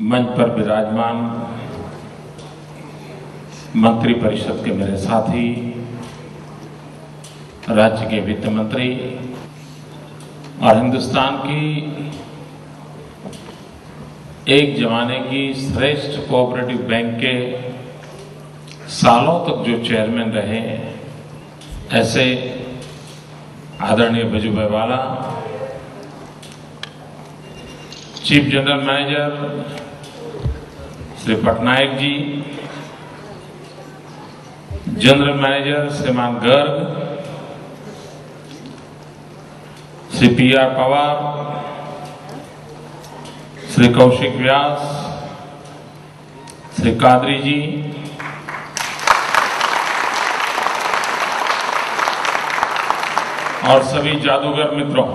मंच पर विराजमान मंत्री परिषद के मेरे साथी, राज्य के वित्त मंत्री और हिंदुस्तान की एक जमाने की श्रेष्ठ कोऑपरेटिव बैंक के सालों तक जो चेयरमैन रहे, ऐसे आदरणीय Vajubhai Vala, chief general manager Shri Patnaik ji, general manager श्रीमान गर्ग, श्री पी.आर. पवार, श्री कौशिक व्यास, श्री कादरी जी, और सभी जादूगर मित्रों,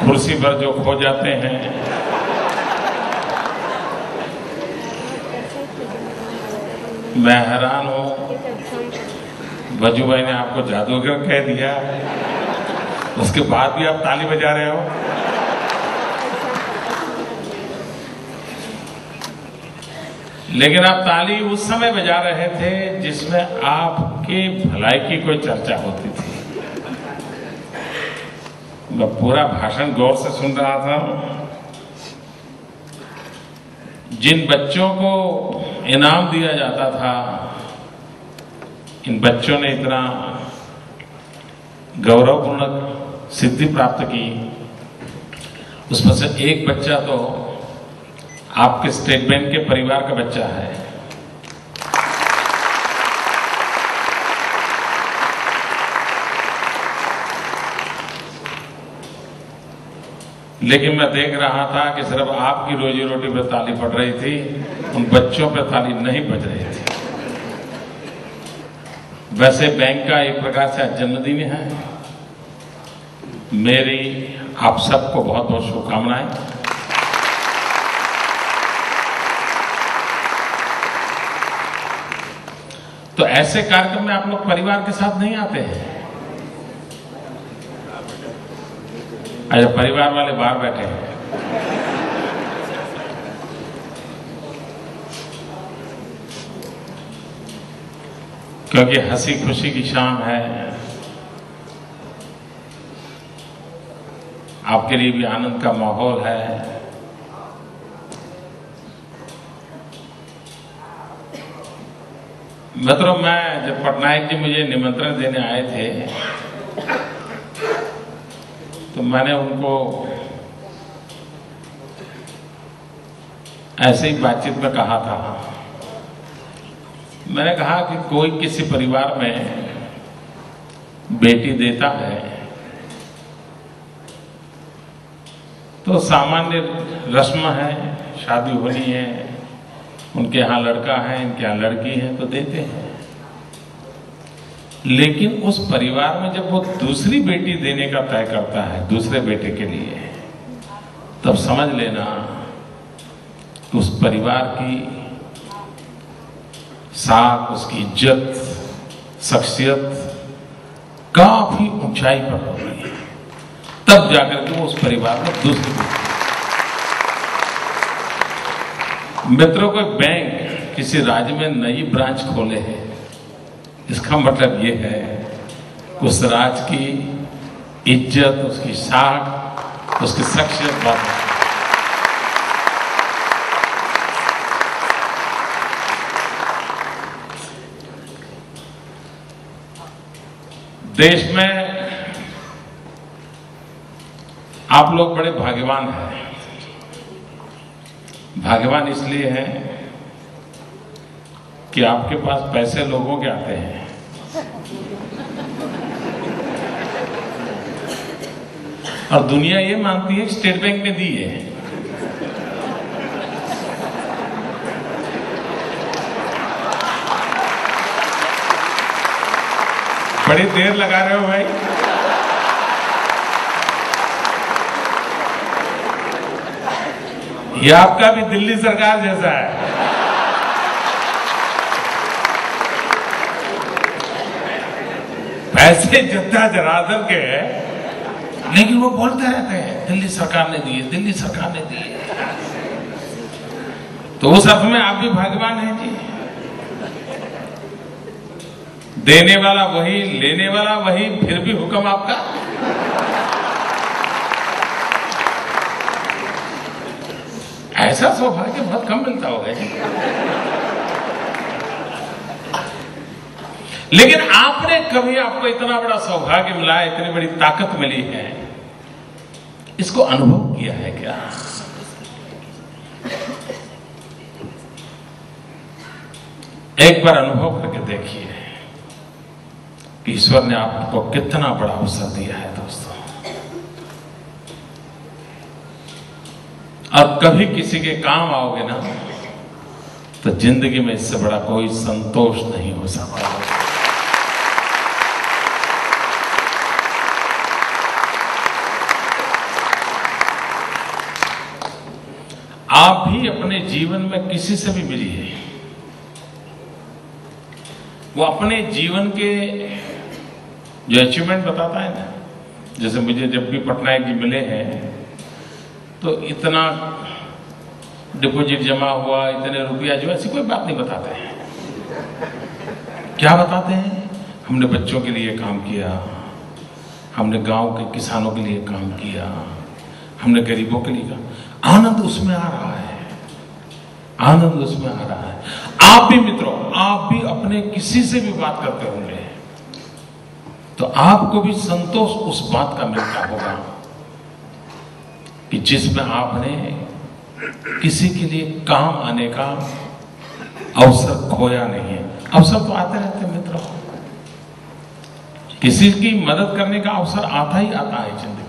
कुर्सी पर जो खो जाते हैं, मैं हैरान हूं। वजूभाई ने आपको जादूगर कह दिया, उसके बाद भी आप ताली बजा रहे हो। लेकिन आप ताली उस समय बजा रहे थे जिसमें आपके भलाई की कोई चर्चा होती थी। मैं पूरा भाषण गौर से सुन रहा था। जिन बच्चों को इनाम दिया जाता था, इन बच्चों ने इतना गौरवपूर्ण सिद्धि प्राप्त की, उसमें से एक बच्चा तो आपके स्टेट बैंक के परिवार का बच्चा है। लेकिन मैं देख रहा था कि सिर्फ आपकी रोजी रोटी पर ताली पड़ रही थी, उन बच्चों पर ताली नहीं बज रही थी। वैसे बैंक का एक प्रकार से आज जन्मदिन है। मेरी आप सबको बहुत बहुत शुभकामनाएं। तो ऐसे कार्यक्रम में आप लोग परिवार के साथ नहीं आते हैं। अच्छा, परिवार वाले बाहर बैठे हैं। क्योंकि हंसी खुशी की शाम है, आपके लिए भी आनंद का माहौल है। मित्रों, मैं जब पटनायक जी मुझे निमंत्रण देने आए थे तो मैंने उनको ऐसे ही बातचीत में कहा था। मैंने कहा कि कोई किसी परिवार में बेटी देता है तो सामान्य रस्म है, शादी होनी है, उनके यहाँ लड़का है, इनके यहाँ लड़की है, तो देते हैं। लेकिन उस परिवार में जब वो दूसरी बेटी देने का तय करता है दूसरे बेटे के लिए, तब समझ लेना कि उस परिवार की साख, उसकी इज्जत, शख्सियत काफी ऊंचाई पर हो रही है। तब जाकर के वो उस परिवार में दूसरी बेटी। मित्रों, कोई बैंक किसी राज्य में नई ब्रांच खोले है, इसका मतलब ये है कि उस राज्य की इज्जत, उसकी साख, उसकी शख्सियत बहुत है। देश में आप लोग बड़े भाग्यवान हैं। भाग्यवान इसलिए हैं कि आपके पास पैसे लोगों के आते हैं। और दुनिया ये मानती है कि स्टेट बैंक ने दी है। बड़ी देर लगा रहे हो भाई। ये आपका भी दिल्ली सरकार जैसा है। पैसे जद्दा जनार्दन के हैं, लेकिन वो बोलते रहते हैं दिल्ली सरकार ने दिए, दिल्ली सरकार ने दिए। तो उस अर्थ में आप भी भाग्यवान हैं जी। देने वाला वही, लेने वाला वही, फिर भी हुक्म आपका। ऐसा सौभाग्य बहुत कम मिलता होगा जी। लेकिन आपने कभी, आपको इतना बड़ा सौभाग्य मिला है, इतनी बड़ी ताकत मिली है, इसको अनुभव किया है क्या? एक बार अनुभव करके देखिए कि ईश्वर ने आपको कितना बड़ा अवसर दिया है दोस्तों। और कभी किसी के काम आओगे ना, तो जिंदगी में इससे बड़ा कोई संतोष नहीं हो सकता। आप भी अपने जीवन में किसी से भी मिलिए, वो अपने जीवन के जो अचीवमेंट बताता है ना, जैसे मुझे जब भी पटनायक जी मिले हैं तो इतना डिपॉजिट जमा हुआ, इतने रुपया जो, ऐसी कोई बात नहीं बताते हैं। क्या बताते हैं? हमने बच्चों के लिए काम किया, हमने गांव के किसानों के लिए काम किया, हमने गरीबों के लिए काम। आनंद उसमें आ रहा है, आनंद उसमें आ रहा है। आप भी मित्रों, आप भी अपने किसी से भी बात करते होंगे तो आपको भी संतोष उस बात का मिलता होगा कि जिसमें आपने किसी के लिए काम आने का अवसर खोया नहीं है। अवसर तो आते रहते हैं मित्रों, किसी की मदद करने का अवसर आता ही आता है जिंदगी।